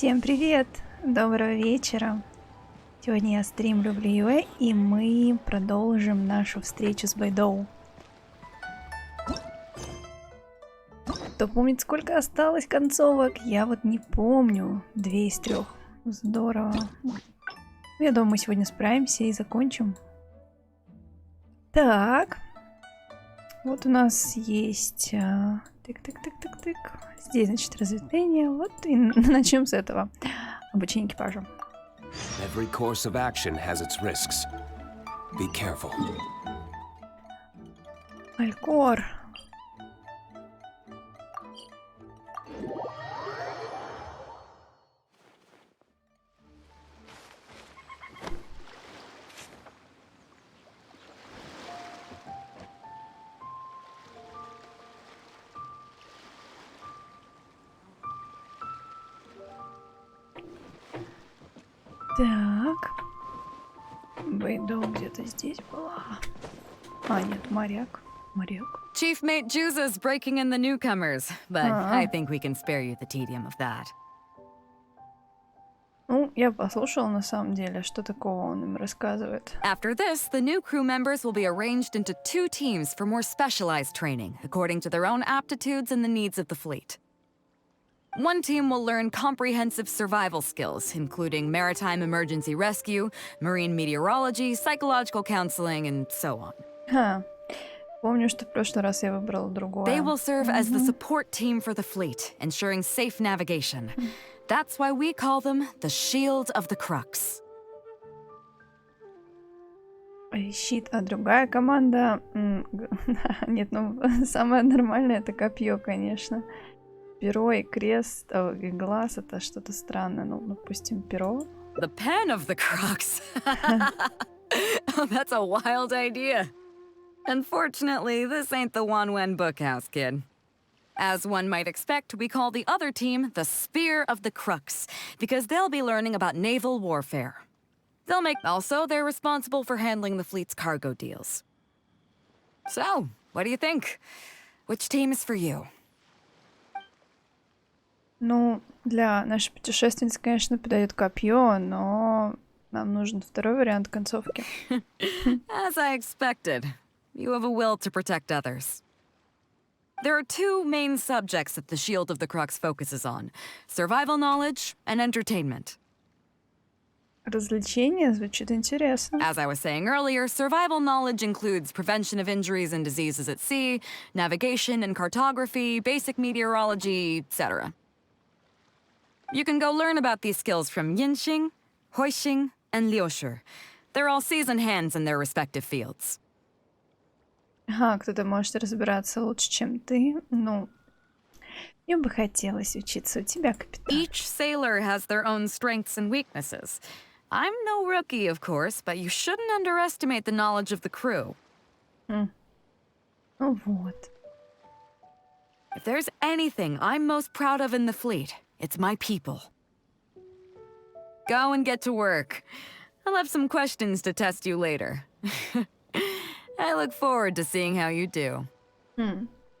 Всем привет! Доброго вечера! Сегодня я стримлю в Лиюэ, и мы продолжим нашу встречу с Бэй Доу. Кто помнит, сколько осталось концовок? Я вот не помню. 2 из 3. Здорово. Я думаю, мы сегодня справимся и закончим. Так. Вот у нас есть... Тык-тык-тык-тык-тык. Здесь, значит, разветвление. Вот и начнем с этого. Обучение экипажа. Every course of action has its risks. Be careful. Алькор. Так. Бэй Доу где-то здесь была. А, нет, моряк. Моряк. Chief Mate Juza's breaking in the newcomers, but I think we can spare you the tedium of that. Ну, я послушала на самом деле, что такого он им рассказывает. After this, the new crew members will be arranged into 2 teams for more specialized training, according to their own aptitudes and the needs of the fleet. One team will learn comprehensive survival skills, including maritime emergency rescue, marine meteorology, psychological counseling, and so on. Ха. Помню, что в прошлый раз я выбрала другое. They will serve as the support team for the fleet, ensuring safe navigation. That's why we call them the Shield of the Crux. Щит, а другая команда... Нет, ну, самое нормальное это копье, конечно. Перо и крест, и глаз — это что-то странное. Ну, допустим, перо. The pen of the Crux. Oh, that's a wild idea. Unfortunately, this ain't the Wanwen Bookhouse, kid. As one might expect, we call the other team the Spear of the Crux, because they'll be learning about naval warfare. Also, they're responsible for handling the fleet's cargo deals. So, what do you think? Which team is for you? Ну, для нашей путешественницы, конечно, подойдет копье, но нам нужен второй вариант концовки. As I expected, you have a will to protect others. There are 2 main subjects that the Shield of the Crux focuses on: survival knowledge and entertainment. Развлечение звучит интересно. As I was saying earlier, survival knowledge includes prevention of injuries and diseases at sea, navigation and cartography, basic meteorology, etc. You can go learn about these skills from genshin, huixing, and liushi. They're all seasoned hands in their respective fields. Ага, кто-то может разбираться лучше, чем ты. Ну, мне бы хотелось учиться у тебя, капитан. Each sailor has their own strengths and weaknesses. I'm no rookie, of course, but you shouldn't underestimate the knowledge of the crew. Ну вот. If there's anything I'm most proud of in the fleet, it's my people. Go and get to work. I'll have some questions to test you later. I look forward to seeing how you do.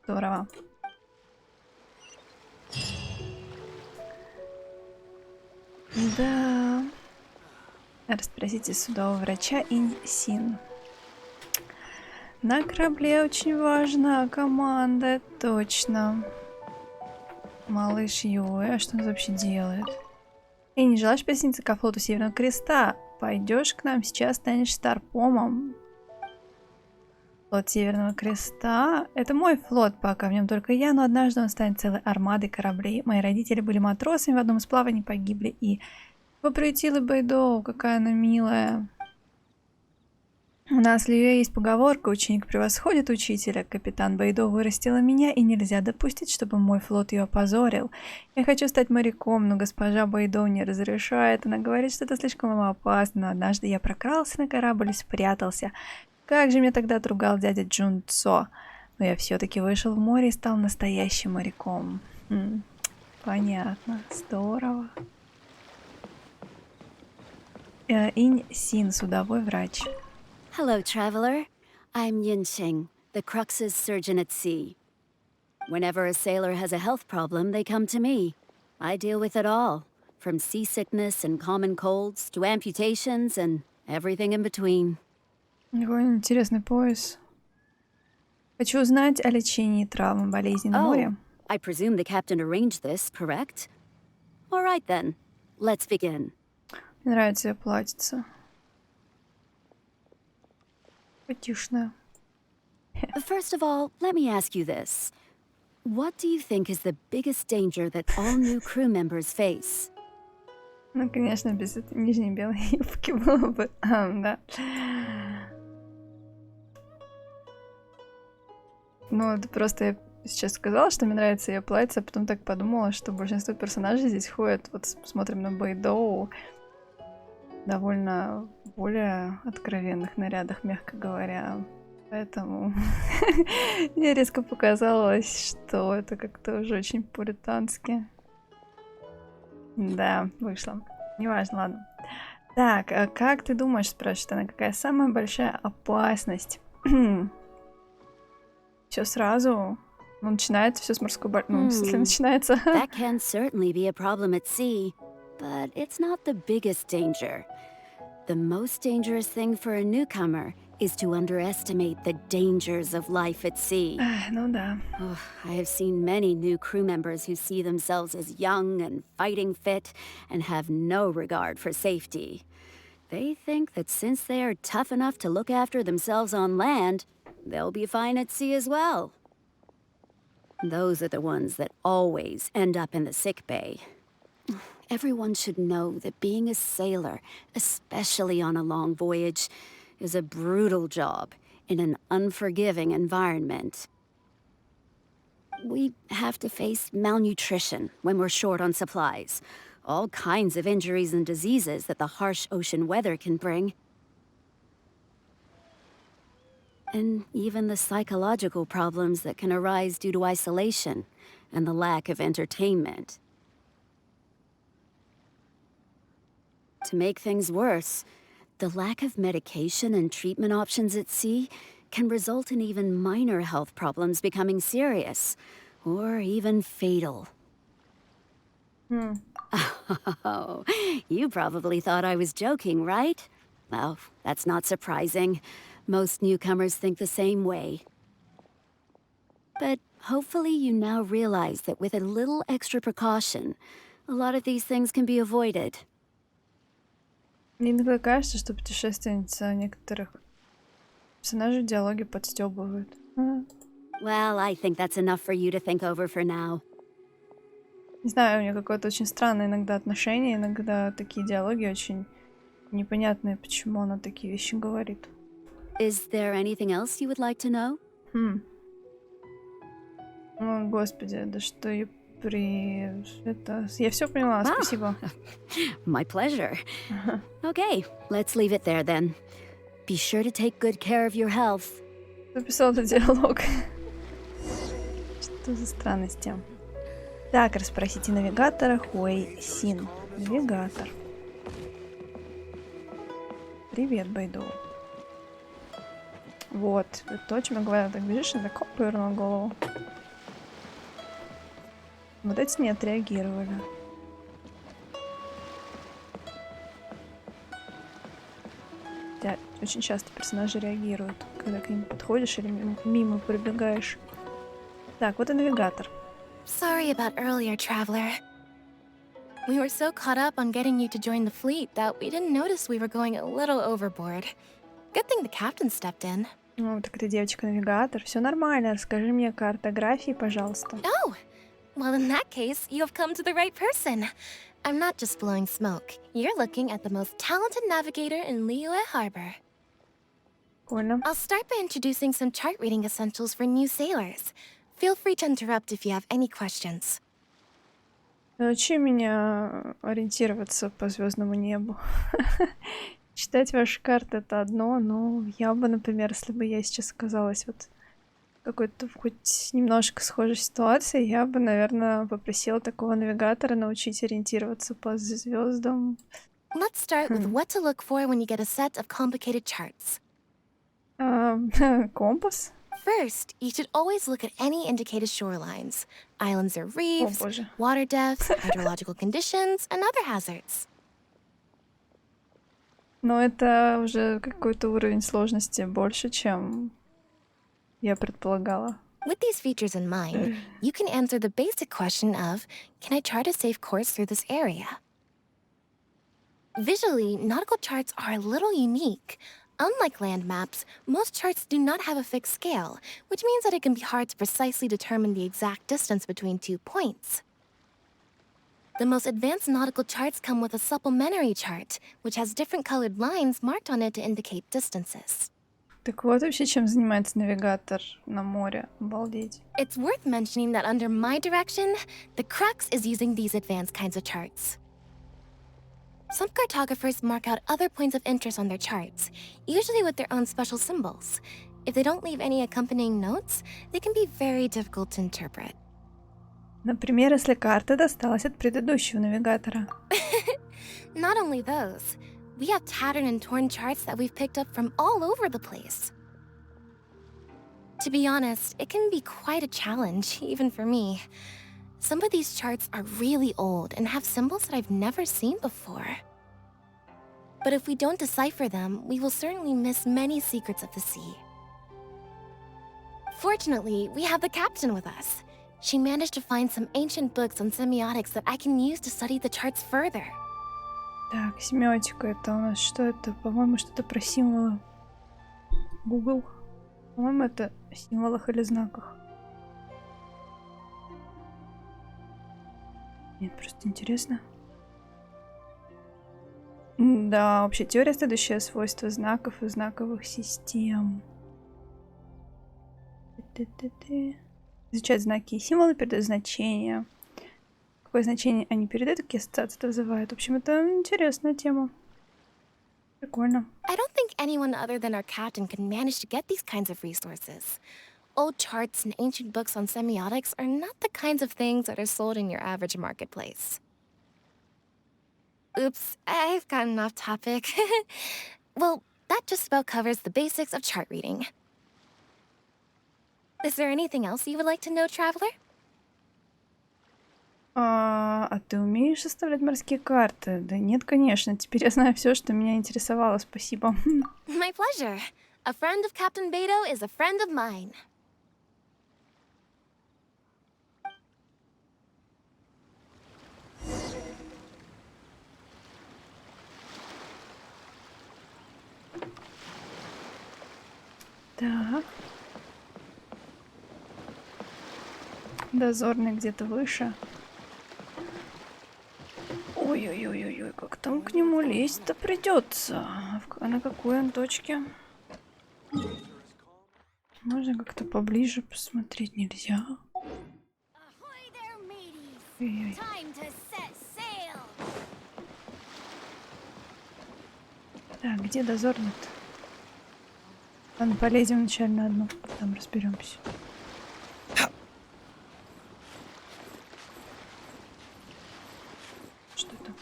Здорово. Да. Расспросите судового врача Инсин. На корабле очень важна команда, точно. Малыш Юэ, а что он вообще делает? Эй, не желаешь присоединиться ко флоту Северного Креста? Пойдешь к нам, сейчас станешь старпомом. Флот Северного Креста? Это мой флот пока, в нем только я, но однажды он станет целой армадой кораблей. Мои родители были матросами, в одном из плаваний погибли, и его приютила Бэй Доу, какая она милая. У нас в Лиюэ есть поговорка: ученик превосходит учителя. Капитан Бэй Доу вырастила меня, и нельзя допустить, чтобы мой флот ее опозорил. Я хочу стать моряком, но госпожа Бэй Доу не разрешает. Она говорит, что это слишком опасно. Но однажды я прокрался на корабль и спрятался. Как же меня тогда отругал дядя Джун Цо. Но я все-таки вышел в море и стал настоящим моряком. Понятно. Здорово. Инь Син, судовой врач. Hello, traveler. I'm Yinxing, the Crux's surgeon at sea. Whenever a sailor has a health problem, they come to me. I deal with it all, from seasickness and common colds to amputations and everything in between. Какой интересный пояс. Хочу узнать о лечении травм, болезней на море. I presume the captain arranged this, correct? All right then, let's begin. Мне нравится ее платьице. Потишная. First of all, let me ask you this. What do you think is the biggest danger that all new crew members face? Ну, конечно, без этой нижней белой юбки было бы... да. Ну, это просто я сейчас сказала, что мне нравится ее платье, а потом так подумала, что большинство персонажей здесь ходят, вот смотрим на Бэй Доу, довольно более откровенных нарядах, мягко говоря. Поэтому мне резко показалось, что это как-то уже очень пуритански. Да, вышло. Неважно, ладно. Так, а как ты думаешь, спрашивает она, какая самая большая опасность? Все сразу? Ну, начинается все с морской болезни. Ну, в смысле, начинается. That can certainly be a problem at sea, but it's not the biggest danger. The most dangerous thing for a newcomer is to underestimate the dangers of life at sea. Ну да. I have seen many new crew members who see themselves as young and fighting fit and have no regard for safety. They think that since they are tough enough to look after themselves on land, they'll be fine at sea as well. Those are the ones that always end up in the sick bay. Everyone should know that being a sailor, especially on a long voyage, is a brutal job in an unforgiving environment. We have to face malnutrition when we're short on supplies, all kinds of injuries and diseases that the harsh ocean weather can bring, and even the psychological problems that can arise due to isolation and the lack of entertainment. To make things worse, the lack of medication and treatment options at sea can result in even minor health problems becoming serious, or even fatal. Oh, you probably thought I was joking, right? Well, that's not surprising. Most newcomers think the same way. But hopefully you now realize that with a little extra precaution, a lot of these things can be avoided. Мне иногда кажется, что путешественница некоторых персонажей диалоги подстёбывают. Well, I think that's enough for you to think over for now. Не знаю, у нее какое-то очень странное иногда отношение, иногда такие диалоги очень непонятные, почему она такие вещи говорит. Is there anything else you would like to know? О, господи, да что я Это... Я все поняла, спасибо. My pleasure. Okay, let's leave it there then. Be sure to take good care of your health. Написал этот диалог. Что за странности? Так, расспросите навигатора Хуэй Син. Навигатор. Привет, Бэй Доу. Вот, то, о чем я говорила, так бежишь, и так хоп, повернул голову. Вот эти не отреагировали. Да, очень часто персонажи реагируют, когда к ним подходишь или мимо пробегаешь. Так, вот и навигатор. Sorry about earlier, traveler. We were so caught up on getting you to join the fleet that we didn't notice we were going a little overboard. Good thing the captain stepped in. Ну, так ты девочка-навигатор. Все нормально. Расскажи мне о картографии, пожалуйста. Oh! Well, in that case, you have come to the right person. I'm not just blowing smoke. You're looking at the most talented navigator in Liyue Harbor. Прикольно. I'll start by introducing some chart reading essentials for new sailors. Feel free to interrupt if you have any questions. Научи меня ориентироваться по звездному небу. Читать ваши карты — это одно, но я бы, например, если бы я сейчас оказалась вот в какой-то хоть немножко схожей ситуации, я бы, наверное, попросила такого навигатора научить ориентироваться по звездам. Let's start with what to look for when you get a set of complicated charts. Компас? First, you should always look at any indicated shorelines. Islands or О reefs, боже. water depths, hydrological conditions, and other hazards. Но это уже какой-то уровень сложности больше, чем я предполагала. With these features in mind, you can answer the basic question of, can I chart a safe course through this area? Visually, nautical charts are a little unique. Unlike land maps, most charts do not have a fixed scale, which means that it can be hard to precisely determine the exact distance between 2 points. The most advanced nautical charts come with a supplementary chart, which has different colored lines marked on it to indicate distances. Так вот вообще, чем занимается навигатор на море. Обалдеть. It's worth mentioning that under my direction, the crux is using these advanced kinds of charts. Some cartographers mark out other points of interest on their charts, usually with their own special symbols. If they don't leave any accompanying notes, they can be very difficult to interpret. Например, если карта досталась от предыдущего навигатора. Not only those, we have tattered and torn charts that we've picked up from all over the place. To be honest, it can be quite a challenge, even for me. Some of these charts are really old and have symbols that I've never seen before. But if we don't decipher them, we will certainly miss many secrets of the sea. Fortunately, we have the captain with us. She managed to find some ancient books on semiotics that I can use to study the charts further. Так, семиотика, это у нас что это? По-моему, что-то про символы. Google. По-моему, это о символах или знаках. Нет, просто интересно. Да, вообще теория следующее свойство знаков и знаковых систем. Изучать знаки и символы, передают значения. Какое значение они передают, какие ассоциации это вызывает. В общем, это интересная тема. Прикольно. I don't think anyone other than our captain can manage to get these kinds of resources. Old charts and ancient books on semiotics are not the kinds of things that are sold in your average marketplace. Oops, I've gotten off topic. Well, that just about covers the basics of chart reading. Is there anything else you would like to know, traveler? А ты умеешь составлять морские карты? Да нет, конечно. Теперь я знаю все, что меня интересовало. Спасибо. My pleasure. A friend of Captain Bэй Доу is a friend of mine. Так. Дозорный где-то выше. Ой-ой-ой-ой, как там к нему лезть-то придется? На какой он точке? Можно как-то поближе посмотреть, нельзя? Ой-ой. Так, где дозорный-то? Ладно, полезем вначале на одну, там разберемся. Что там?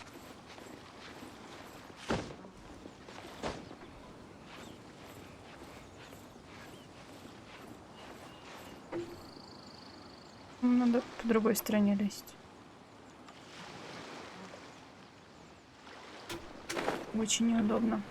Надо по другой стороне лезть. Очень неудобно.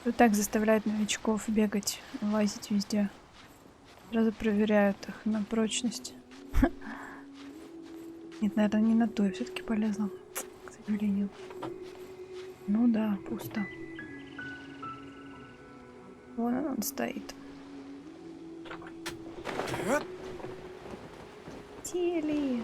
Вот так заставляют новичков бегать, лазить везде. Сразу проверяют их на прочность. Нет, наверное, не на то. Я все-таки полезла, к сожалению. Ну да, пусто. Вон он стоит. Теле.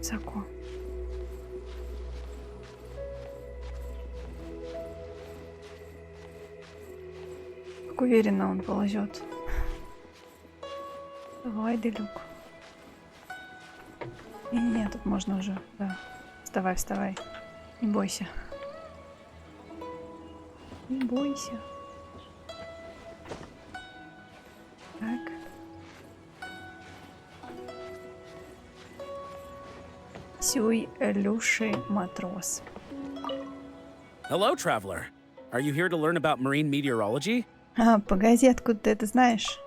Высоко. Как уверенно он ползет. Давай, Делюк. Не, тут можно уже. Да. Вставай, вставай. Не бойся. Не бойся. Так. Сюй Люши матрос. Hello, traveler. Are you here to learn about marine meteorology? Погоди, откуда ты это знаешь?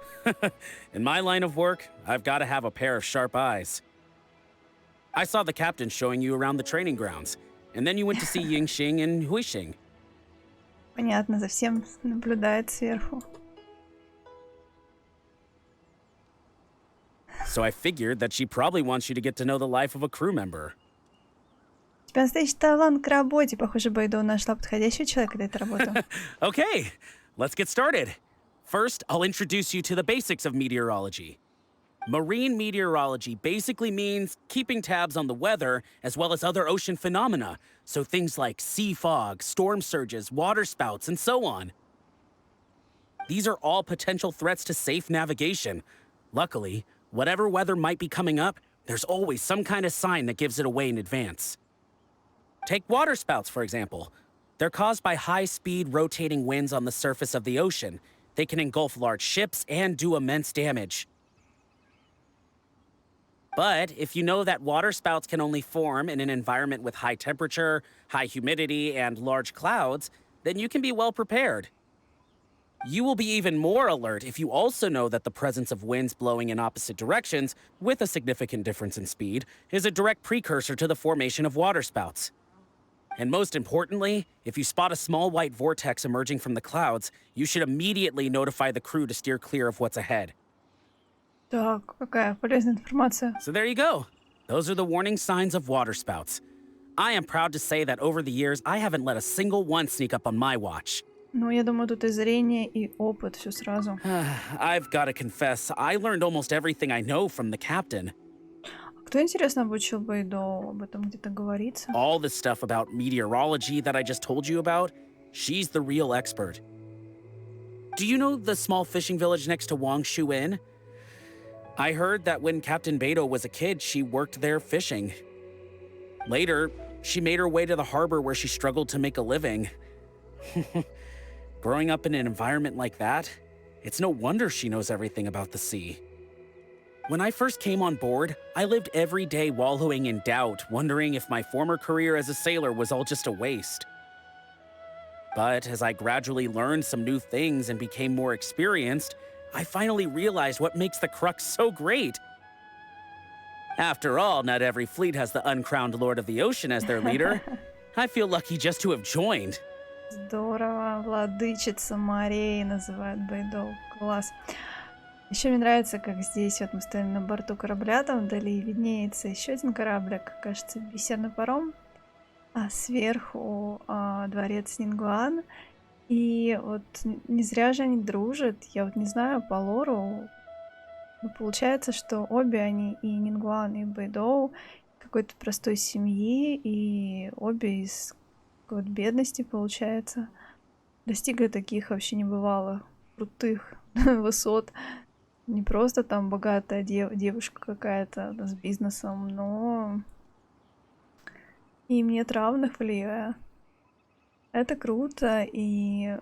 In my line of work, I've got to have a pair of sharp eyes. I saw the captain showing you around the training grounds, and then you went to see Yingxing and Huixing. Понятно, за всем наблюдает сверху. So I figured that she probably wants you to get to know the life of a crew member. У тебя настоящий талант к работе. Похоже, Бэй Доу нашла подходящего человека для этой работы. Okay, let's get started. First, I'll introduce you to the basics of meteorology. Marine meteorology basically means keeping tabs on the weather as well as other ocean phenomena, so things like sea fog, storm surges, water spouts, and so on. These are all potential threats to safe navigation. Luckily, whatever weather might be coming up, there's always some kind of sign that gives it away in advance. Take water spouts, for example. They're caused by high-speed rotating winds on the surface of the ocean. They can engulf large ships and do immense damage. But if you know that water spouts can only form in an environment with high temperature, high humidity, and large clouds, then you can be well prepared. You will be even more alert if you also know that the presence of winds blowing in opposite directions, with a significant difference in speed, is a direct precursor to the formation of waterspouts. And most importantly, if you spot a small white vortex emerging from the clouds, you should immediately notify the crew to steer clear of what's ahead. Так, какая полезная информация. So there you go. Those are the warning signs of waterspouts. I am proud to say that over the years, I haven't let a single one sneak up on my watch. Ну, я думаю, тут и зрение, и опыт, все сразу. I've got to confess, I learned almost everything I know from the captain. Кто, интересно, обучил Бэй Доу? Об этом где-то говорится? All the stuff about meteorology that I just told you about, she's the real expert. Do you know the small fishing village next to Wangshu Inn? I heard that when Captain Bэй Dou was a kid, she worked there fishing. Later, she made her way to the harbor where she struggled to make a living. Growing up in an environment like that, it's no wonder she knows everything about the sea. When I first came on board, I lived every day wallowing in doubt, wondering if my former career as a sailor was all just a waste. But as I gradually learned some new things and became more experienced, I finally realized what makes the Crux so great. After all, not every fleet has the uncrowned Lord of the Ocean as their leader. I feel lucky just to have joined. Здорово, владычица морей называют Бэй Доу. Класс. Еще мне нравится, как здесь вот мы стоим на борту корабля, там вдали виднеется еще один кораблик, кажется, бисерный паром, а сверху дворец Нингуан. И вот не зря же они дружат, я вот не знаю, по лору, но получается, что обе они, и Нингуан, и Бэй Доу, какой-то простой семьи, и обе из какой-то бедности, получается, достигли таких вообще небывалых, крутых высот. Не просто там богатая девушка какая-то с бизнесом, но им нет равных в Ливе. Это круто, и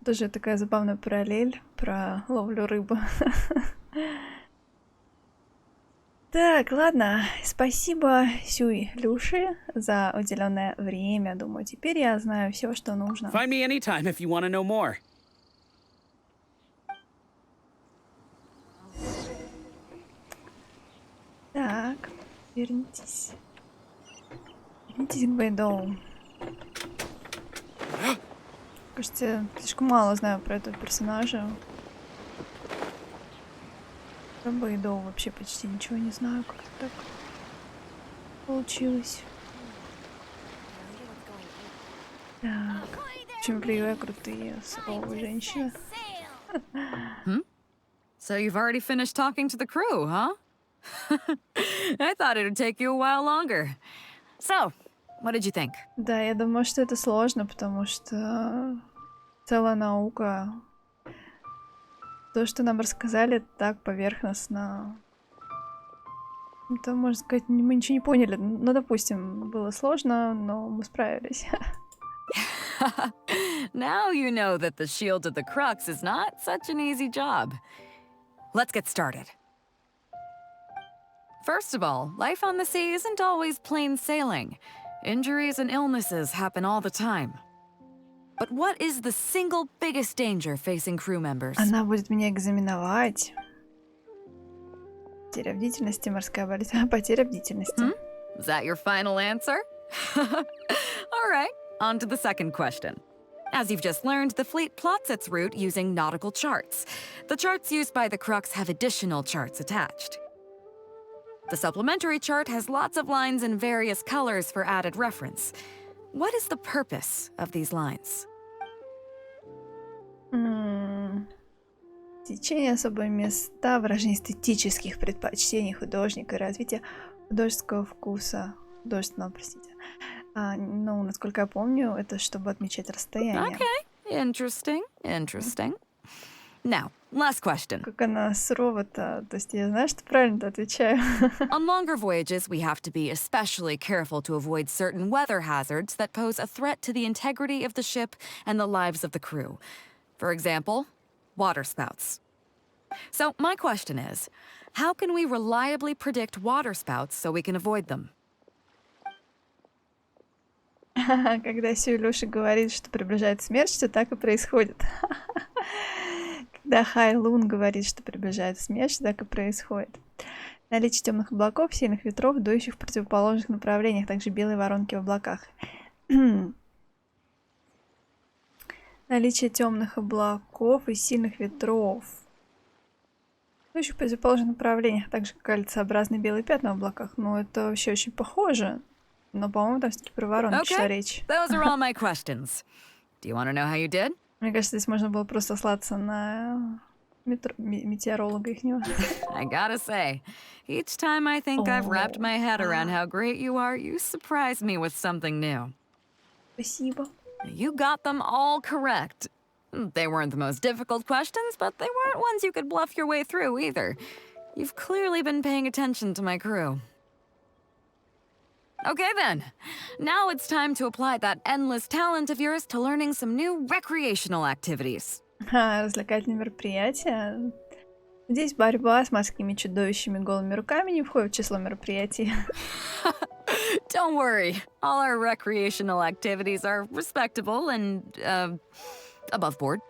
тоже такая забавная параллель про ловлю рыбы. Так, ладно, спасибо Сюй Люши за уделенное время. Думаю, теперь я знаю все, что нужно. Find me anytime if you want to know more. Так, вернитесь. Вернитесь к Бэй Доу. Кажется, слишком мало знаю про этого персонажа. Про Бэй Доу вообще почти ничего не знаю, как так получилось. Так, очень плевые, крутые, суровые женщины. So you've already finished talking to the crew, huh? I thought it would take you a while longer. So, what did you think? Да, я думаю, что это сложно, потому что целая наука. То, что нам рассказали, так поверхностно. Это, можно сказать, мы ничего не поняли. Ну, допустим, было сложно, но мы справились. Now you know that the shield of the crux is not such an easy job. Let's get started. First of all, life on the sea isn't always plain sailing. Injuries and illnesses happen all the time. But what is the single biggest danger facing crew members? Она будет меня экзаменовать. Потеря бдительности, морская болезнь, потеря бдительности. Is that your final answer? All right, on to the second question. As you've just learned, the fleet plots its route using nautical charts. The charts used by the Crux have additional charts attached. The supplementary chart has lots of lines in various colors for added reference. What is the purpose of these lines? Течение особые места, выражение эстетических предпочтений художника и развитие художественного вкуса. Художественного, простите. Ну, насколько я помню, это чтобы отмечать расстояние. Okay, interesting. Now, last question. Как она сурова-то? То есть я знаю, что правильно-то отвечаю. On longer voyages, we have to be especially careful to avoid certain weather hazards that pose a threat to the integrity of the ship and the lives of the crew. For example, waterspouts. So my question is, how can we reliably predict waterspouts so we can avoid them? Когда Сю Илюша говорит, что приближается смерть, что так и происходит. Когда Хай Лун говорит, что приближается смерть, что так и происходит. Наличие темных облаков, сильных ветров, дующих в противоположных направлениях, также белые воронки в облаках. Наличие темных облаков и сильных ветров, дующих в противоположных направлениях, также кольцеобразные белые пятна в облаках. Ну, это вообще очень похоже. Но, по-моему, там все-таки про воронки шла речь. Those are all my questions. Do you want to know how you did? Мне кажется, здесь можно было просто сослаться на метеоролога ихнего. I gotta say, each time I think I've wrapped my head around how great you are, you surprise me with something new. Спасибо. You got them all correct. They weren't the most difficult questions, but they weren't ones you could bluff your way through either. You've clearly been paying attention to my crew. Okay then, now it's time to apply that endless talent of yours to learning some new recreational activities. Развлекательные мероприятия. Здесь борьба с морскими чудовищами голыми руками не входит в число мероприятий. Don't worry, all our recreational activities are respectable and, above board.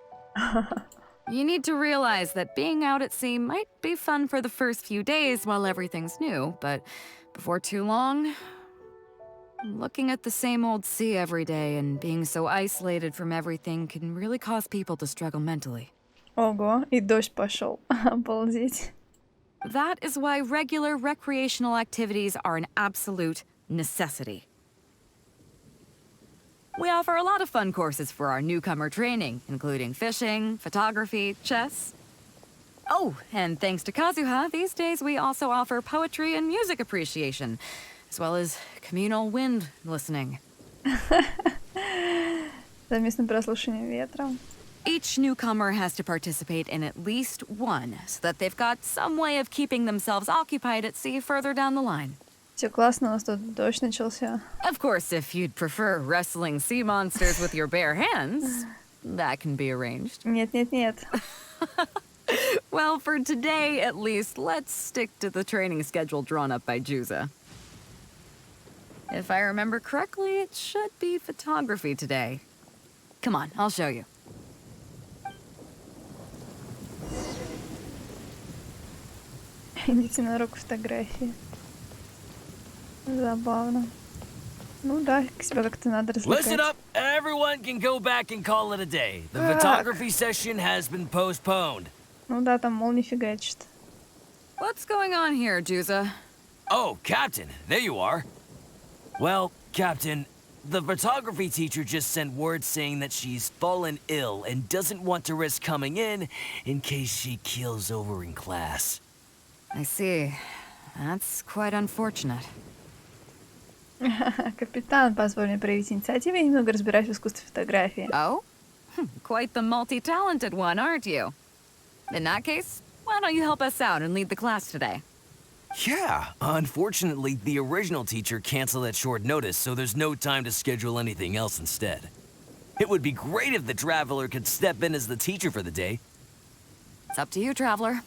You need to realize that being out at sea might be fun for the first few days while everything's new, but before too long, looking at the same old sea every day and being so isolated from everything can really cause people to struggle mentally. Ого, и дождь пошел. Обалдеть. That is why regular recreational activities are an absolute necessity. We offer a lot of fun courses for our newcomer training, including fishing, photography, chess. Oh, and thanks to Kazuha, these days we also offer poetry and music appreciation, as well as communal wind listening. Совместное прослушивание ветра. Each newcomer has to participate in at least one, so that they've got some way of keeping themselves occupied at sea further down the line. Все классно, у нас тут дождь начался. Of course, if you'd prefer wrestling sea monsters with your bare hands, that can be arranged. Нет. Well, for today, at least, let's stick to the training schedule drawn up by Juza. If I remember correctly, it should be photography today. Come on, I'll show you. Идите на урок фотографии. Забавно. Ну да, себя как-то надо развлекать. Listen up! Everyone can go back and call it a day. The photography session has been postponed. Ну да, там молния фигачит. What's going on here, Juza? Oh, Captain, there you are. Well, Captain, the photography teacher just sent word saying that she's fallen ill and doesn't want to risk coming in case she keels over in class. I see. That's quite unfortunate. Капитан, позволь мне проявить инициативу, я немного разбираюсь в искусстве фотографии. Oh? Quite the multi-talented one, aren't you? In that case, why don't you help us out and lead the class today? Yeah, unfortunately, the original teacher canceled at short notice, so there's no time to schedule anything else instead. It would be great if the Traveler could step in as the teacher for the day. It's up to you, Traveler.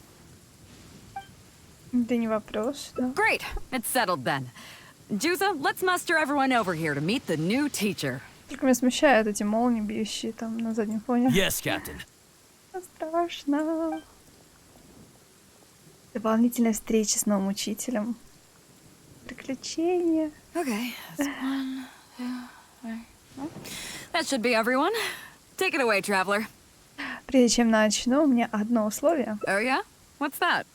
Да не вопрос, да. Great, it's settled then. Juza, let's muster everyone over here to meet the new teacher. Только меня смущают эти молнии, бьющие там на заднем фоне. Yes, Captain. Страшно. Дополнительная встреча с новым учителем. Приключения. Okay, that's 1, 2, 3. That should be everyone. Take it away, Traveler. Прежде чем начну, у меня одно условие. Oh yeah? What's that?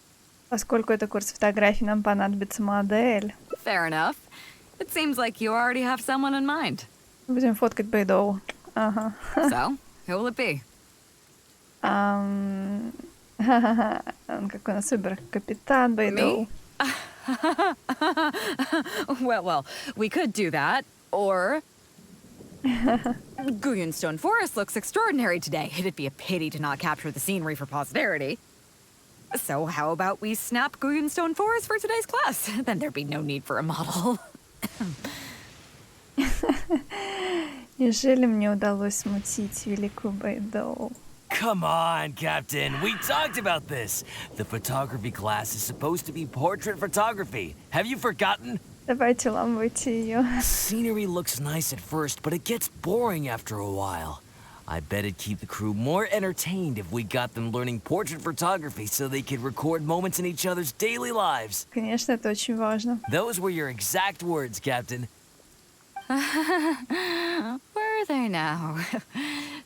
Поскольку это курс фотографий, нам понадобится модель. Fair enough. It seems like you already have someone in mind. Будем фоткать Бэй Доу. Ага. So, who will it be? Он какой у нас выбор. Капитан Бэй Доу. Well, we could do that, or... Guyonstone Forest looks extraordinary today. It'd be a pity to not capture the scenery for posterity. So how about we snap Guyonstone Forest for today's class? Then there'd be no need for a model. Неужели мне удалось смутить великую Бэй Доу? Come on, Captain. We talked about this. The photography class is supposed to be portrait photography. Have you forgotten? Давайте ламывайте ее. Scenery looks nice at first, but it gets boring after a while. I bet it'd keep the crew more entertained if we got them learning portrait photography so they could record moments in each other's daily lives. Конечно, это очень важно. Those were your exact words, Captain. Where are they now?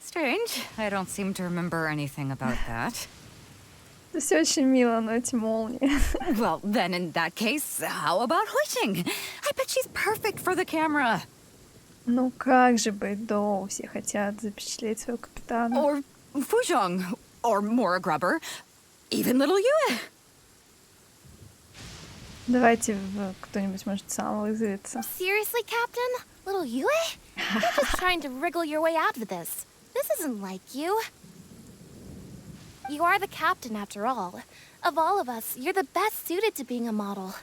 Strange. I don't seem to remember anything about that. Все очень мило, но эти молнии. Well, then in that case, how about Huixing? I bet she's perfect for the camera. Ну как же Бэй Доу, все хотят запечатлеть своего капитана. Or Fuzhong. Or Mora Grubber. Even little Yue. Давайте кто-нибудь может сам вызовется. Seriously, Captain? Little Yue? You're just trying to wriggle your way out of this. This isn't like you. You are the captain, after all. Of all of us, you're the best suited to being a model.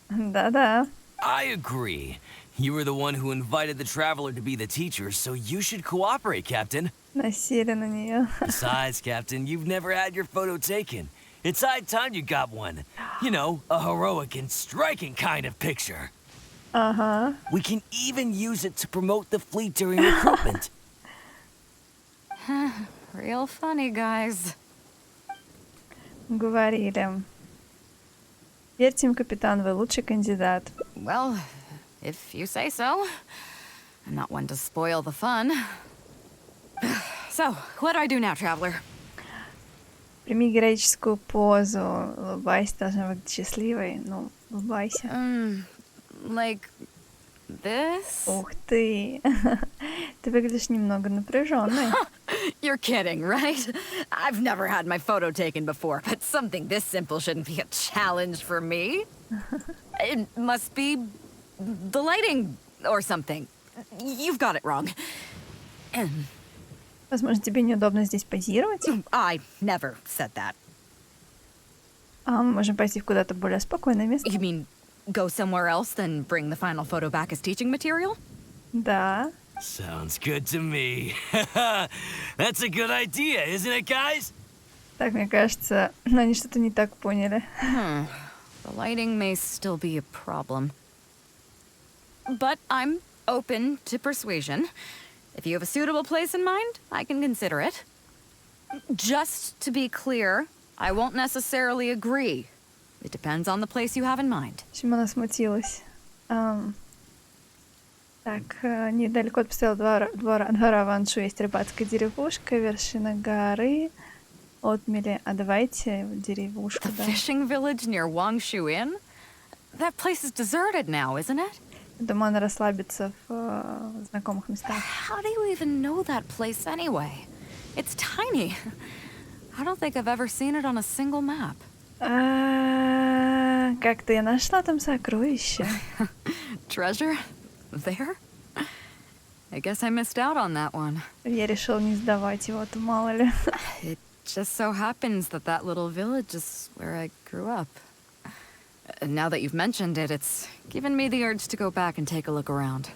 Да-да. I agree. You were the one who invited the Traveler to be the teacher, so you should cooperate, Captain. Насели на нее. Besides, Captain, you've never had your photo taken. It's high time you got one. You know, a heroic and striking kind of picture. Ага. We can even use it to promote the fleet during recruitment. Real funny, guys. Говорили. Верьте им, капитан, вы лучший кандидат. Well, if you say so. I'm not one to spoil the fun. So, what do I do now, Traveler? Прими героическую позу. Улыбайся, должна быть счастливой. Ну, улыбайся. Like this? Ух ты. Ты выглядишь немного напряженной. You're kidding, right? I've never had my photo taken before, but something this simple shouldn't be a challenge for me. It must be the lighting or something. You've got it wrong. Возможно, тебе неудобно здесь позировать. I never said that. А мы можем пойти в куда-то более спокойное место. You mean go somewhere else, then bring the final photo back as teaching material? Да. Sounds good to me. That's a good idea, isn't it, guys? Так, мне кажется, они что-то не так поняли. The lighting may still be a problem. But I'm open to persuasion. If you have a suitable place in mind, I can consider it. Just to be clear, I won't necessarily agree. It depends on the place you have in mind. Почему она смутилась? Так, недалеко от постоялого двора Ваншу есть рыбацкая деревушка, вершина горы, отмели. А давайте в деревушку, The да. fishing village near Wangshu Inn? That place is deserted now, isn't it? Думаю, она расслабится в знакомых местах. How do you even know that place anyway? It's tiny. I don't think I've ever seen it on a single map. Как-то я нашла там сокровище. Treasure? There? I guess I missed out on that one. Я решил не сдавать его, то мало ли. It just so happens that that little village is where I grew up. Now that you've mentioned it, it's given me the urge to go back and take a look around.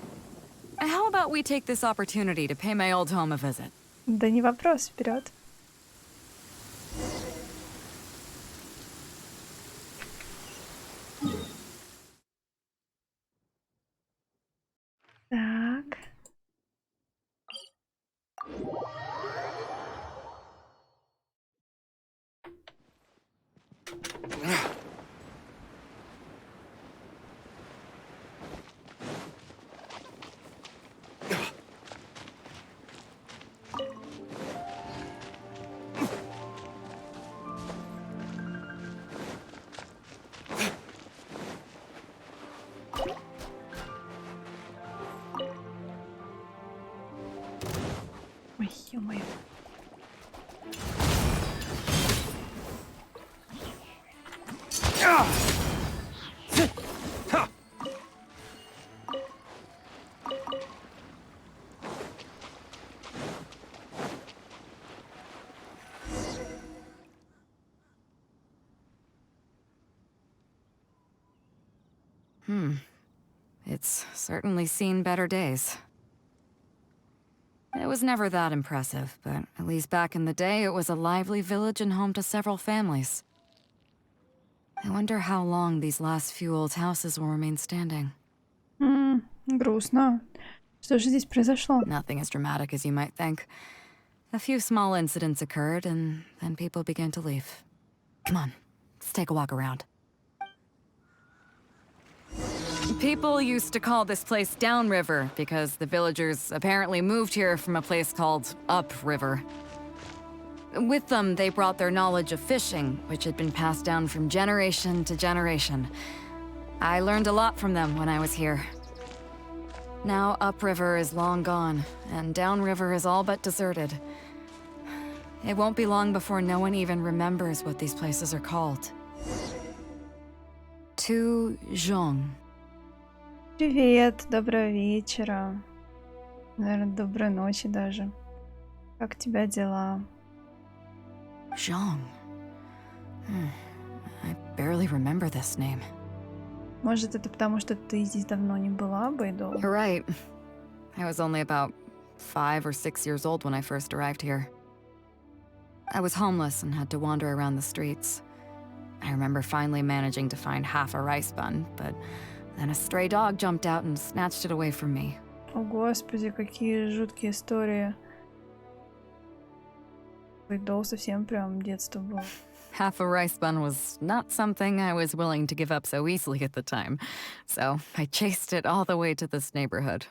How about we take this opportunity to pay my old home a visit? Да не вопрос, вперед. Так. Ой, ё-моё. It's certainly seen better days. It was never that impressive, but at least back in the day, it was a lively village and home to several families. I wonder how long these last few old houses will remain standing. Грустно. Что же здесь произошло? Nothing as dramatic as you might think. A few small incidents occurred, and then people began to leave. Come on, let's take a walk around. People used to call this place Downriver because the villagers apparently moved here from a place called Upriver. With them, they brought their knowledge of fishing, which had been passed down from generation to generation. I learned a lot from them when I was here. Now Upriver is long gone, and Downriver is all but deserted. It won't be long before no one even remembers what these places are called. To Zhong. Привет, доброго вечера. Наверное, доброй ночи даже. Как у тебя дела? Zhong. I barely remember this name. Может, это потому, что ты здесь давно не была, Бэй Доу? You're right. I was only about 5 or 6 years old when I first arrived here. I was homeless and had to wander around the streets. I remember finally managing to find half a rice bun, but then a stray dog jumped out and snatched it away from me. О, Господи, какие жуткие истории. Бэй Доу совсем прям детство было. Half a rice bun was not something I was willing to give up so easily at the time, so I chased it all the way to this neighborhood.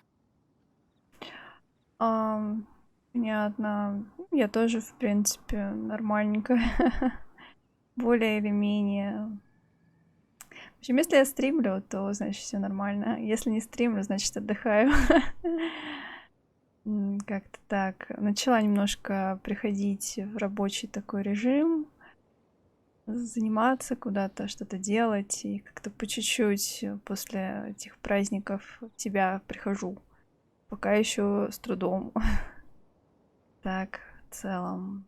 Понятно. Я тоже, в принципе, нормальненько. Более или менее. В общем, если я стримлю, то, значит, все нормально. Если не стримлю, значит, отдыхаю. Как-то так. Начала немножко приходить в рабочий такой режим, заниматься куда-то, что-то делать, и как-то по чуть-чуть после этих праздников в себя прихожу. Пока еще с трудом. Так, в целом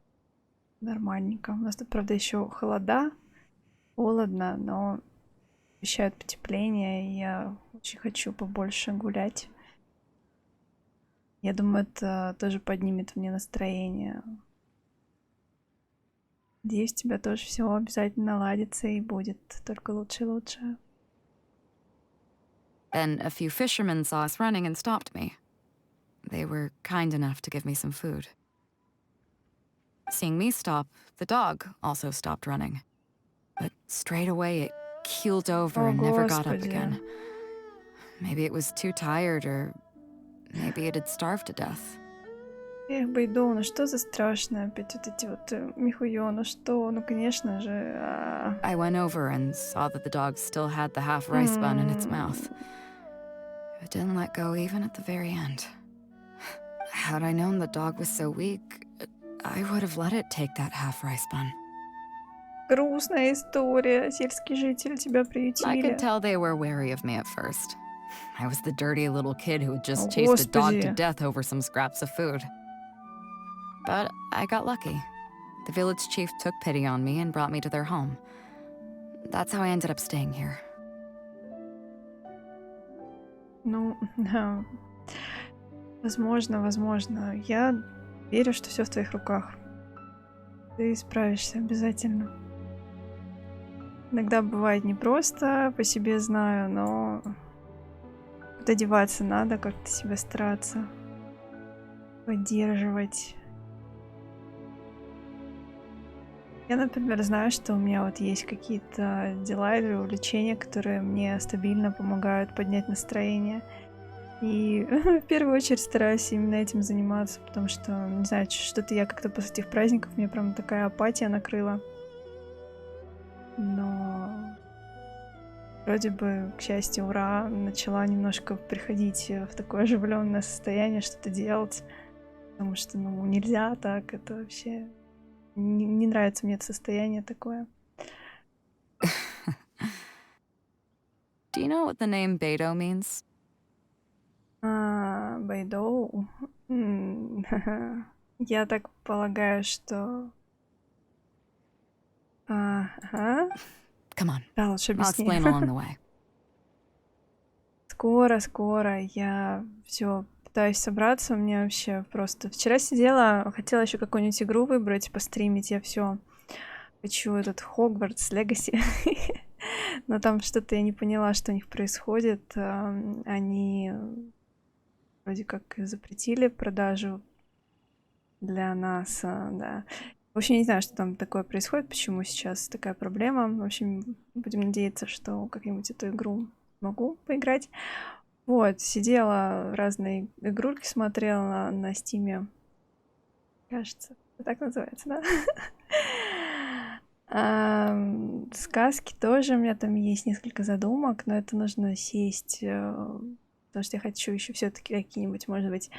нормальненько. У нас тут, правда, еще холода, холодно, но обещают потепление, и я очень хочу побольше гулять. Я думаю, это тоже поднимет мне настроение. Надеюсь, у тебя тоже все обязательно наладится и будет только лучше и лучше. Then a few fishermen saw us running and stopped me. They were kind enough to give me some food. Seeing me stop, the dog also stopped running. But straight away it keeled over and never got up again. Maybe it was too tired, or maybe it had starved to death. Эх, Бэй Доу, ну что за страшное опять вот эти вот михуё, ну что, ну конечно же. I went over and saw that the dog still had the half rice bun in its mouth. It didn't let go even at the very end. Had I known the dog was so weak, I would have let it take that half rice bun. Грустная история. Сельские жители тебя I приютили. could tell they were wary of me at first. I was the dirty little kid who had just О, chased a dog to Господи. death over some scraps of food. But I got lucky. The village chief took pity on me and brought me to their home. That's how I ended up staying here. Ну, да. Возможно. Я верю, что все в твоих руках. Ты справишься обязательно. Иногда бывает непросто, по себе знаю, но куда деваться надо, как-то себя стараться поддерживать. Я, например, знаю, что у меня вот есть какие-то дела или увлечения, которые мне стабильно помогают поднять настроение. И в первую очередь стараюсь именно этим заниматься, потому что, не знаю, что-то я как-то после этих праздников, мне прям такая апатия накрыла. Но вроде бы, к счастью, ура, начала немножко приходить в такое оживленное состояние, что-то делать. Потому что, ну, нельзя так, это вообще... Не нравится мне это состояние такое. Do you know what the name Bэй Доу means? Бэй Доу. Я так полагаю, что... Ага. Come on, Да, лучше I'll объясни. explain along the way. Скоро. Я все пытаюсь собраться. У меня вообще просто... Вчера сидела, хотела еще какую-нибудь игру выбрать, постримить. Я все хочу этот Хогвартс Легаси. Но там что-то я не поняла, что у них происходит. Они вроде как запретили продажу для нас, да. В общем, не знаю, что там такое происходит, почему сейчас такая проблема. В общем, будем надеяться, что как-нибудь эту игру могу поиграть. Вот, сидела, разные игрульки смотрела на Стиме. Кажется, это так называется, да? Сказки тоже, у меня там есть несколько задумок, но это нужно сесть, потому что я хочу еще все-таки какие-нибудь, может быть,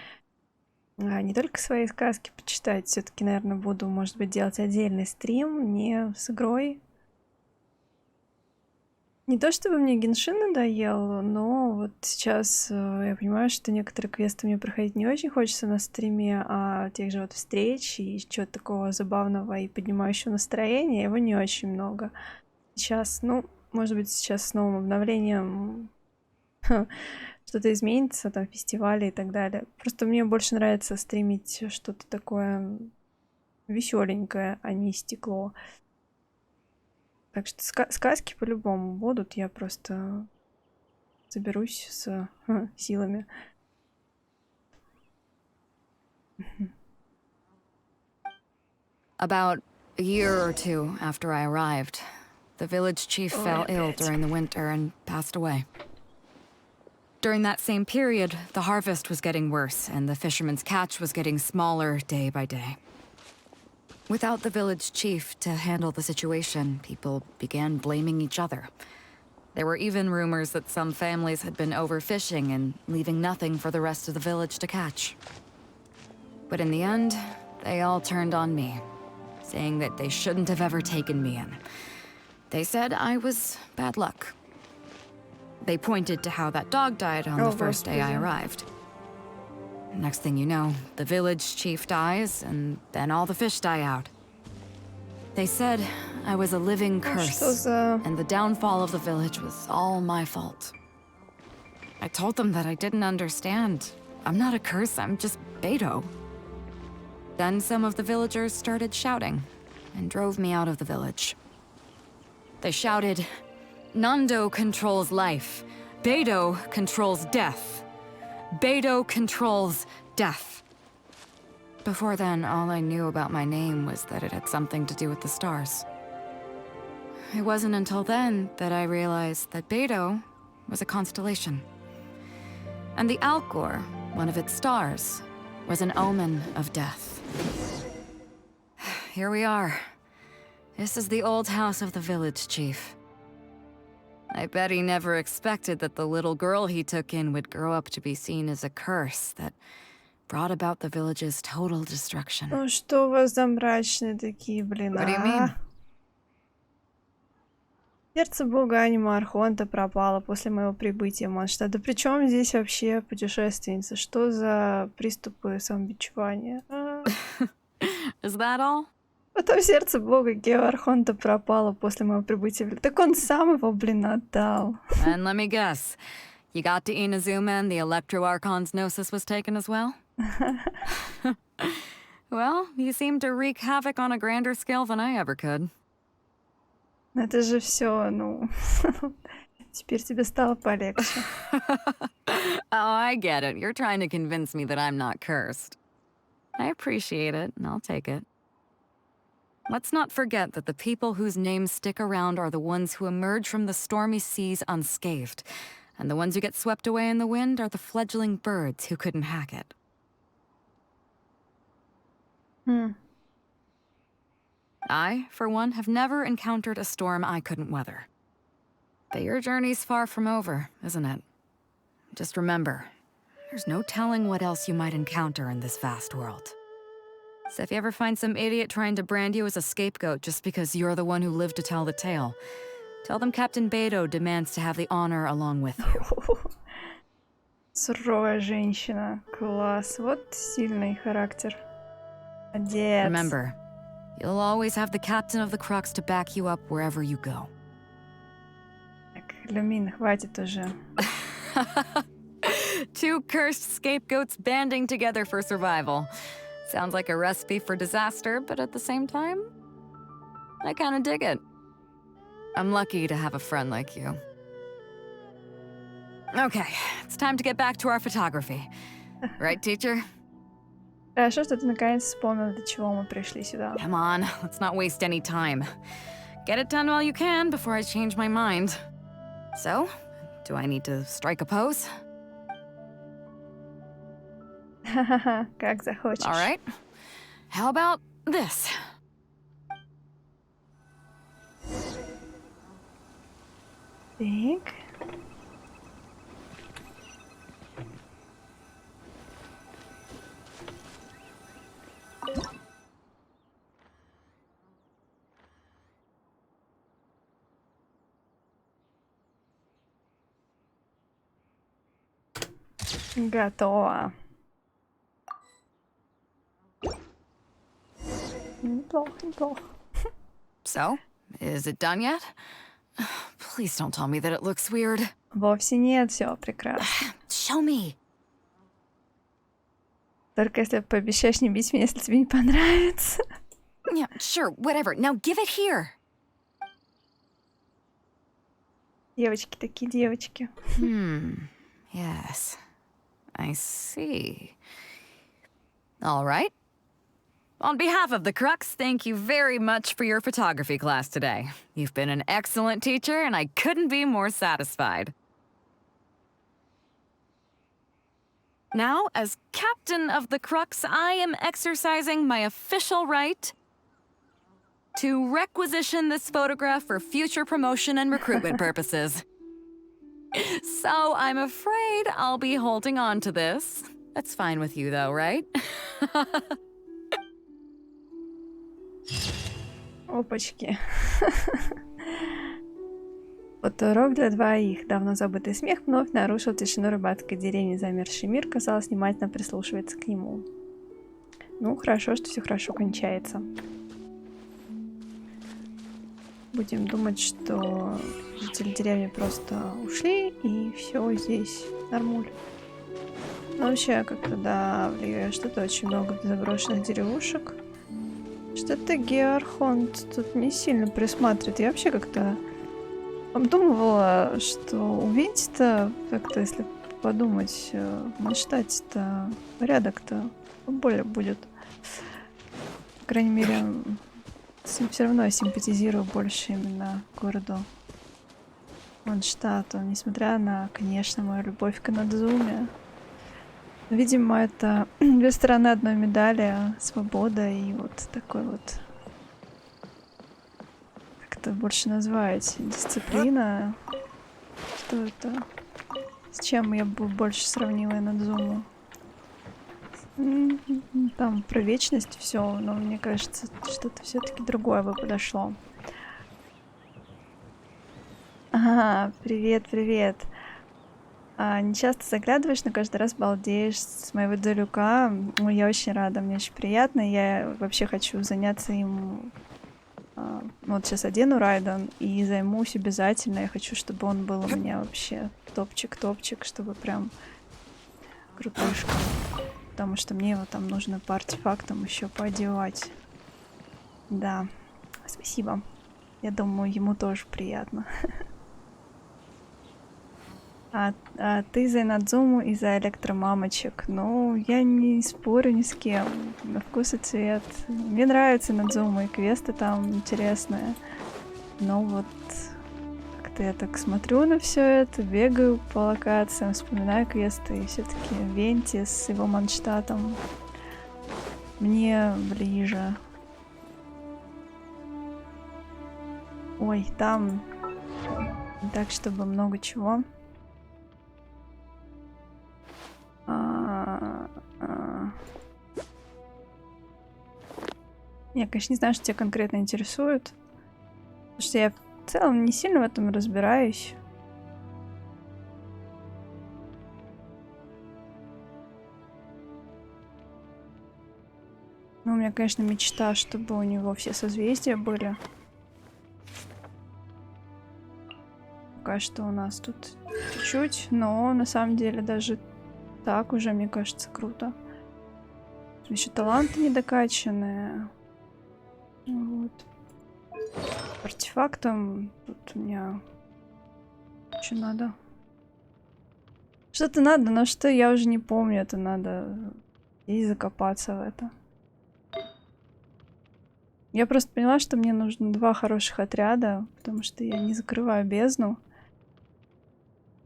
не только свои сказки почитать, все-таки, наверное, буду, может быть, делать отдельный стрим не с игрой. Не то чтобы мне genshin надоел, но вот сейчас я понимаю, что некоторые квесты мне проходить не очень хочется на стриме, а тех же вот встреч и чего-то такого забавного и поднимающего настроение, его не очень много. Сейчас, ну, может быть, сейчас с новым обновлением что-то изменится, там, фестивали и так далее. Просто мне больше нравится стримить что-то такое веселенькое, а не стекло. Так что сказки по-любому будут, я просто соберусь с силами. About a year or two after I arrived, the village chief fell ill during the winter and passed away. During that same period, the harvest was getting worse and the fishermen's catch was getting smaller day by day. Without the village chief to handle the situation, people began blaming each other. There were even rumors that some families had been overfishing and leaving nothing for the rest of the village to catch. But in the end, they all turned on me, saying that they shouldn't have ever taken me in. They said I was bad luck. They pointed to how that dog died on the first day I arrived. Next thing you know, the village chief dies, and then all the fish die out. They said I was a living curse, and the downfall of the village was all my fault. I told them that I didn't understand. I'm not a curse, I'm just Bэй Doу. Then some of the villagers started shouting, and drove me out of the village. They shouted, "Nando controls life. Bэй Dou controls death. Bэй Dou controls death." Before then, all I knew about my name was that it had something to do with the stars. It wasn't until then that I realized that Bэй Dou was a constellation. And the Alcor, one of its stars, was an omen of death. Here we are. This is the old house of the village chief. I bet he never expected that the little girl he took in would grow up to be seen as a curse that brought about the village's total destruction. Ну что у вас за мрачные такие, блин, What do you mean? Сердце бога анима Архонта пропало после моего прибытия в Манштадт. Да при чем здесь вообще путешественница? Что за приступы самобичевания? Is that all? Потом сердце бога Гео Архонта пропало после моего прибытия. Так он сам его, блин, отдал. And let me guess, you got to Inazuma and the Electro Archon's Gnosis was taken as well? Well, you seem to wreak havoc on a grander scale than I ever could. Это же все, ну... Теперь тебе стало полегче. Oh, I get it. You're trying to convince me that I'm not cursed. I appreciate it, and I'll take it. Let's not forget that the people whose names stick around are the ones who emerge from the stormy seas unscathed, and the ones who get swept away in the wind are the fledgling birds who couldn't hack it. I, for one, have never encountered a storm I couldn't weather. But your journey's far from over, isn't it? Just remember, there's no telling what else you might encounter in this vast world. So if you ever find some idiot trying to brand you as a scapegoat just because you're the one who lived to tell the tale, tell them Captain Bэй Dou demands to have the honor along with you. Суровая женщина. Класс. Вот сильный характер. Молодец. Remember, you'll always have the captain of the Crux to back you up wherever you go. Так, Люмин, хватит уже. Two cursed scapegoats banding together for survival. Sounds like a recipe for disaster, but at the same time, I kinda dig it. I'm lucky to have a friend like you. Okay, it's time to get back to our photography. Right, teacher? Хорошо, что ты наконец вспомнил, для чего мы пришли сюда. Come on, let's not waste any time. Get it done while you can before I change my mind. So, do I need to strike a pose? Ха-ха-ха, как захочешь. All right. How about this? Так. Готово. Неплохо, неплохо. So, is it done yet? Please don't tell me that it looks weird. Вовсе нет, все прекрасно. Show me. Только если пообещаешь не бить меня, если тебе не понравится. Yeah, sure, whatever. Now give it here. Девочки такие девочки. Yes. I see. All right. On behalf of the Crux, thank you very much for your photography class today. You've been an excellent teacher, and I couldn't be more satisfied. Now, as captain of the Crux, I am exercising my official right to requisition this photograph for future promotion and recruitment purposes. So I'm afraid I'll be holding on to this. That's fine with you, though, right? Опачки. Фоторок для двоих. Давно забытый смех вновь нарушил тишину рыбацкой деревни. Замерзший мир, казалось, внимательно прислушивается к нему. Ну, хорошо, что все хорошо кончается. Будем думать, что жители деревни просто ушли, и все здесь нормуль. Но вообще, как-то, да, влияет что-то очень много заброшенных деревушек. Что-то Георхонт тут не сильно присматривает. Я вообще как-то обдумывала, что у Винти-то, как-то, если подумать, в Манштадте-то порядок-то более будет. По крайней мере, все равно я симпатизирую больше именно городу Манштадту, несмотря на, конечно, мою любовь к Надзуме. Видимо, это две стороны одной медали, свобода и вот такой вот, как это больше назвать, дисциплина. Что это? С чем я бы больше сравнила Надзуму? Там про вечность все, но мне кажется, что-то все-таки другое бы подошло. Ага, привет, привет. Не часто заглядываешь, но каждый раз балдеешь с моего Далюка. Ой, я очень рада, мне очень приятно. Я вообще хочу заняться им. Ну, вот сейчас одену Райден и займусь обязательно. Я хочу, чтобы он был у меня вообще топчик-топчик, чтобы прям крутышка. Потому что мне его там нужно по артефактам еще поодевать. Да, спасибо. Я думаю, ему тоже приятно. А ты за Инадзуму и за электромамочек? Ну, я не спорю ни с кем. На вкус и цвет. Мне нравится Инадзума, и квесты там интересные. Но вот как-то я так смотрю на все это, бегаю по локациям, вспоминаю квесты, и все-таки Венти с его Манштатом мне ближе. Ой, там не так, чтобы много чего. Я, конечно, не знаю, что тебя конкретно интересует. Потому что я в целом не сильно в этом разбираюсь. Ну, у меня, конечно, мечта, чтобы у него все созвездия были. Пока что у нас тут чуть-чуть, но на самом деле даже так уже, мне кажется, круто. Еще таланты недокачанные. Вот. Артефактом тут у меня что надо? Что-то надо, но что я уже не помню. Это надо и закопаться в это. Я просто поняла, что мне нужно 2 хороших отряда, потому что я не закрываю бездну.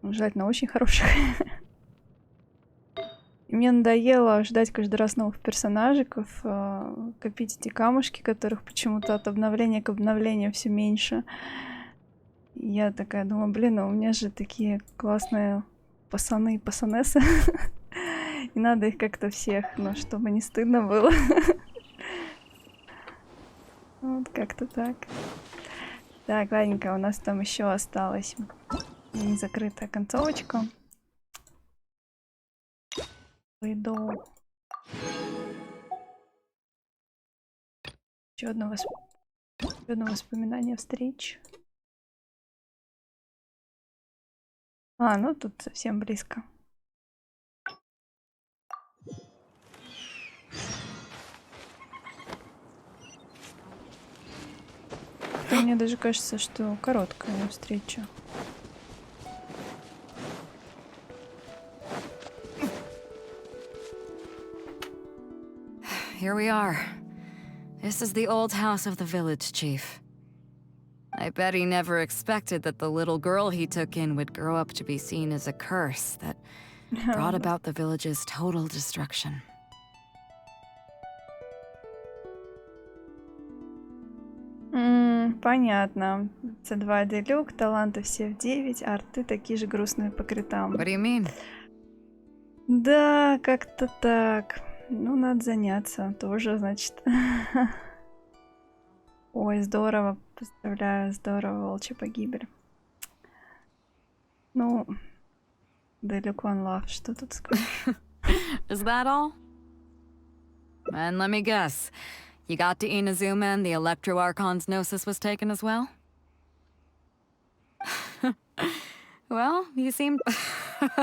Желательно очень хороших. И мне надоело ждать каждый раз новых персонажиков, копить эти камушки, которых почему-то от обновления к обновлению все меньше. И я такая думаю, блин, у меня же такие классные пацаны и пацанессы. И надо их как-то всех, ну, чтобы не стыдно было. Вот как-то так. Так, ладненько, у нас там еще осталась незакрытая концовочка. Бэй Доу. Еще одно воспоминание встреч. Ну тут совсем близко. Мне даже кажется, что короткая встреча. Here we are. This is the old house of the village chief. I bet he never expected that the little girl he took in would grow up to be seen as a curse that brought about the village's total destruction. Понятно. С2 делюк, таланты все в 9, арты такие же грустные по критам. What do you mean? Да, как-то так. Ну, надо заняться тоже, значит. Ой, здорово. Поздравляю, здорово, волчья погибель. Ну, Делюк One Love, что тут скажешь? Is that all? And let me guess. You got to Inazuma and the Electro Archon's Gnosis was taken as well? Well, you seem...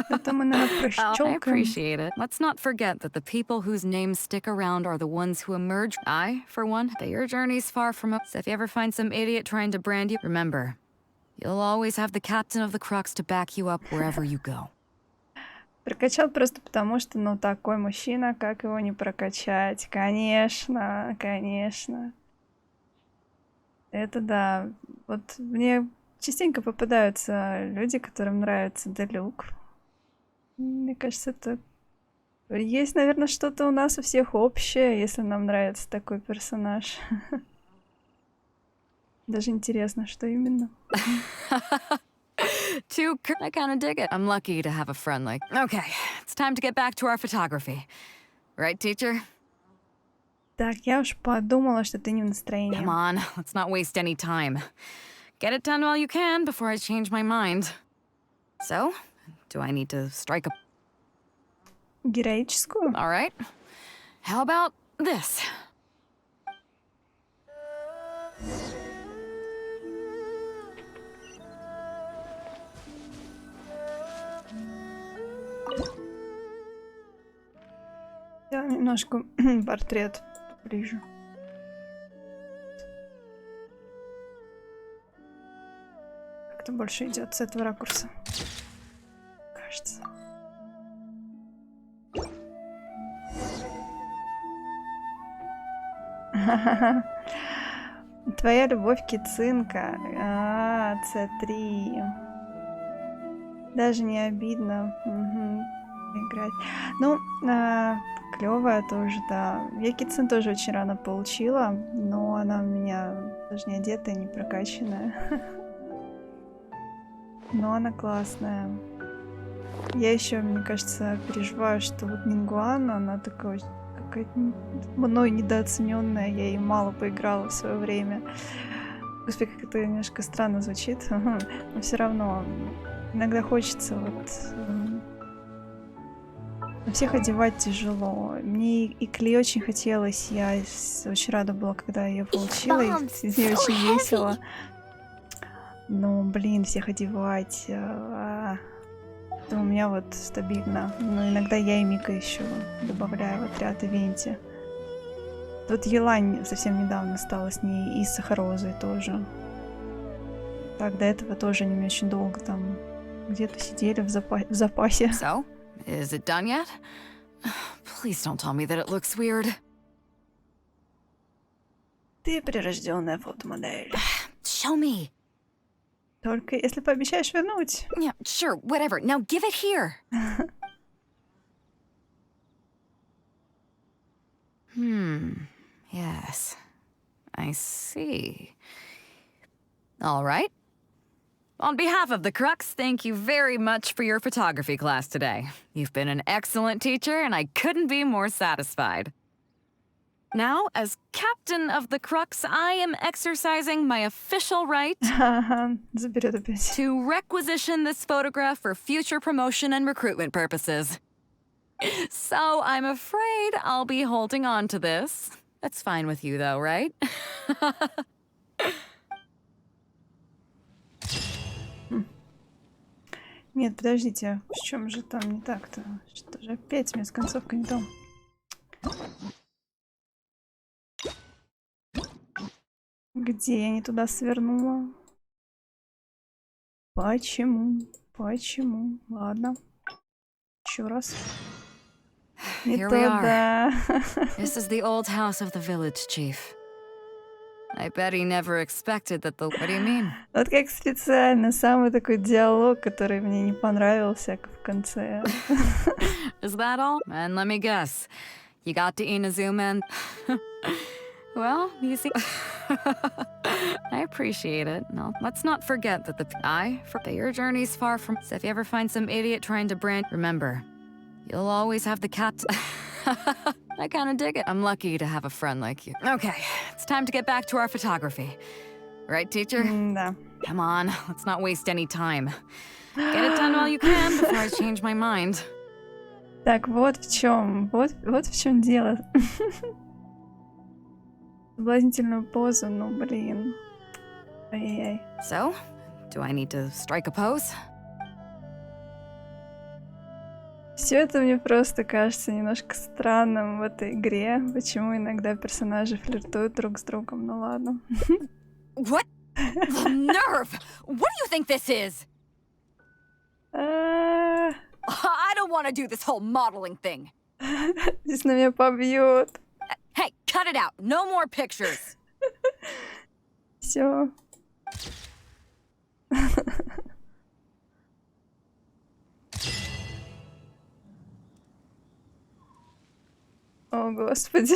Это мы, наверное, I прощёлкаем. appreciate it. Let's not forget that the people whose names stick around are the ones who emerge. I, for one, that your journey's far from us. So if you ever find some idiot trying to brand you, remember, you'll always have the captain of the Crux to back you up wherever you go. Прокачал просто потому, что, ну, такой мужчина, как его не прокачать? Конечно, конечно. Это да. Вот мне частенько попадаются люди, которым нравится Делюк. Мне кажется, это... Есть, наверное, что-то у нас у всех общее, если нам нравится такой персонаж. Даже интересно, что именно. I kind of dig it. I'm lucky to have a friend like... Okay, it's time to get back to our photography. Right, teacher? Так, я уж подумала, что ты не в настроении. Come on, let's not waste any time. Get it done while you can before I change my mind. So, do I need to strike a... Героическую? All right. How about this? Я немножко портрет ближе. Как-то больше идет с этого ракурса. Кажется. Твоя любовь кицинка. C3. Даже не обидно. Играть. Ну, клевая тоже, да. Я кицин тоже очень рано получила, но она у меня даже не одетая, не прокачанная. Но она классная. Я еще, мне кажется, переживаю, что вот Нингуан, она такая какая-то мной недооцененная, я ей мало поиграла в свое время. Господи, как это немножко странно звучит, но все равно иногда хочется вот всех одевать тяжело. Мне и Кли очень хотелось, я очень рада была, когда я ее получила, и с ней очень весело. Но, блин, всех одевать. Это у меня вот стабильно. Но иногда я и Мика еще добавляю в отряд ивенте. Тут Елань совсем недавно стала с ней, и с Сахарозой тоже. Так, до этого тоже они мне очень долго там где-то сидели в запасе. So, is it done yet? Please don't tell me that it looks weird. Ты прирожденная фотомодель. Show me. Только если пообещаешь вернуть. Yeah, sure, whatever. Now give it here. Yes. I see. All right. On behalf of the Crux, thank you very much for your photography class today. You've been an excellent teacher, and I couldn't be more satisfied. Now, as captain of the Crux, I am exercising my official right Заберет опять. to requisition this photograph for future promotion and recruitment purposes. So I'm afraid I'll be holding on to this. That's fine with you, though, right? Нет, подождите, в чем же там не так-то? Что же опять у меня с концовкой не то? Где я не туда свернула? Почему? Почему? Ладно. Еще раз. Не Here we are. туда. This is the old house of the village chief. I bet he never expected that the... What do you mean? Вот как специально. Самый такой диалог, который мне не понравился, как в конце. Is that all? And let me guess. You got to Inazuma and... Well, you see... I appreciate it. No, let's not forget that your journey's far from... So if you ever find some idiot trying to brand... Remember, you'll always have the cat... I kind of dig it. I'm lucky to have a friend like you. Okay, it's time to get back to our photography. Right, teacher? Да. Come on, let's not waste any time. Get it done while you can before I change my mind. Так, вот в чем. Вот в чем дело. Соблазнительную позу, ну блин. Ай-яй-яй. So, do I need to strike a pose? Все это мне просто кажется немножко странным в этой игре. Почему иногда персонажи флиртуют друг с другом? Ну ладно. What? The nerve! What do you think this is? I don't want to do this whole modeling thing. Здесь на меня побьют. Hey, cut it out. No more pictures. Все. О, господи.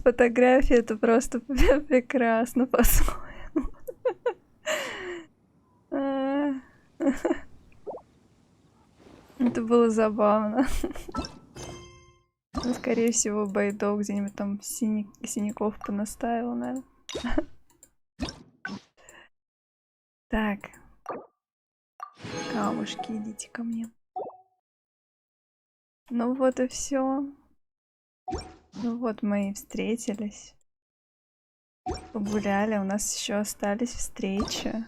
Фотография это просто прекрасно по-своему. Это было забавно. Ну, скорее всего, Бэй Доу где-нибудь там синяков понаставил, наверное. Так. Камушки, идите ко мне. Ну вот и все. Ну вот мы и встретились. Погуляли, у нас еще остались встречи.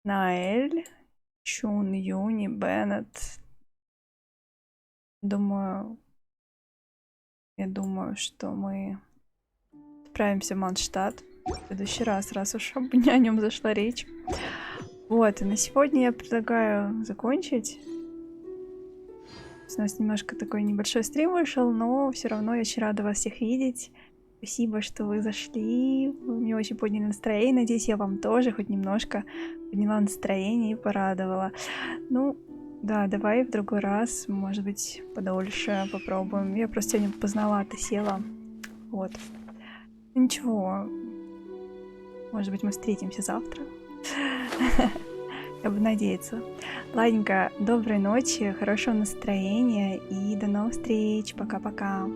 Наэль, Чун, Юни, Беннет. Я думаю, что мы отправимся в Манштадт в следующий раз уж о нем зашла речь. Вот, и на сегодня я предлагаю закончить. У нас немножко такой небольшой стрим вышел, но все равно я очень рада вас всех видеть. Спасибо, что вы зашли. Вы мне очень подняли настроение. Надеюсь, я вам тоже хоть немножко подняла настроение и порадовала. Ну, да, давай в другой раз, может быть, подольше попробуем. Я просто сегодня поздновато села. Вот. Ничего. Может быть, мы встретимся завтра. Я буду надеяться. Ладненько, доброй ночи, хорошего настроения и до новых встреч. Пока-пока.